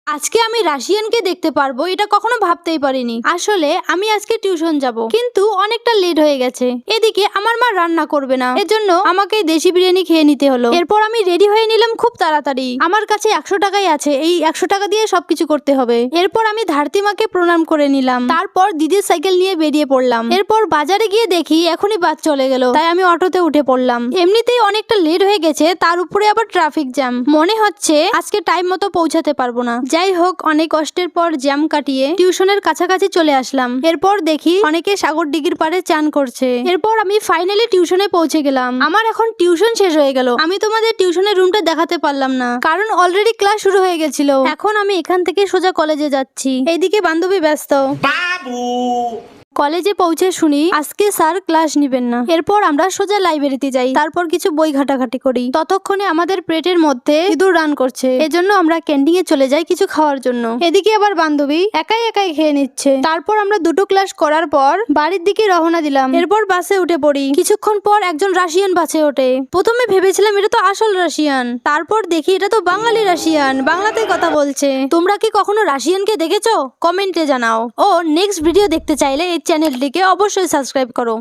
আজকে আমি রাশিয়ানকে দেখতে পারবো এটা কখনো ভাবতেই পারিনি। আসলে আমি আজকে টিউশন যাব, কিন্তু অনেকটা লেট হয়ে গেছে। এদিকে আমার মা রান্না করবে না, এজন্য আমাকে দেশি বিরিয়ানি খেয়ে নিতে হলো। এরপর আমি রেডি হয়ে নিলাম খুব তাড়াতাড়ি। আমার কাছে 100 টাকাই আছে, এই 100 টাকা দিয়ে সবকিছু করতে হবে। এরপর আমি ধারতি মাকে প্রণাম করে নিলাম, তারপর দিদির সাইকেল নিয়ে বেরিয়ে পড়লাম। এরপর বাজারে গিয়ে দেখি এখনই বাস চলে গেল, তাই আমি অটোতে উঠে পড়লাম। এমনিতেই অনেকটা লেট হয়ে গেছে, তার উপরে আবার ট্রাফিক জ্যাম। মনে হচ্ছে আজকে টাইম মতো পৌঁছাতে পারবো না। যাই হোক, অনেক কষ্টের পর জ্যাম কাটিয়ে টিউশনের কাছাকাছি চলে আসলাম। এরপর দেখি অনেকে সাগর দিঘির পাড়ে চান করছে। এরপর আমি ফাইনালি টিউশনে পৌঁছে গেলাম। আমার এখন টিউশন শেষ হয়ে গেল। আমি তোমাদের টিউশনের রুমটা দেখাতে পারলাম না, কারণ অলরেডি ক্লাস শুরু হয়ে গেছিল। এখন আমি এখান থেকে সোজা কলেজে যাচ্ছি। এইদিকে বান্ধবী ব্যস্ত। কলেজে পৌঁছে শুনি আজকে স্যার ক্লাস নিবেন না। এরপর আমরা সোজা লাইব্রেরিতে যাই, তারপর কিছু বই ঘাটাঘাটি করি। ততক্ষণে আমাদের পেটের মধ্যে ইঁদুর রান করছে, এজন্য আমরা ক্যান্টিনে চলে যাই কিছু খাওয়ার জন্য। এদিকে আবার বান্ধবী একাই একাই খেয়ে নিচ্ছে। তারপর আমরা দুটো ক্লাস করার পর বাড়ির দিকে রওনা দিলাম। এরপর বাসে উঠে পড়ি। কিছুক্ষণ পর একজন রাশিয়ান বাসে ওঠে। প্রথমে ভেবেছিলাম এটা তো আসল রাশিয়ান, তারপর দেখি এটা তো বাঙালি রাশিয়ান, বাংলাতে কথা বলছে। তোমরা কি কখনো রাশিয়ানকে দেখেছো? কমেন্টে জানাও। ও নেক্সট ভিডিও দেখতে চাইলে এই চ্যানেলটিকে অবশ্যই সাবস্ক্রাইব করো।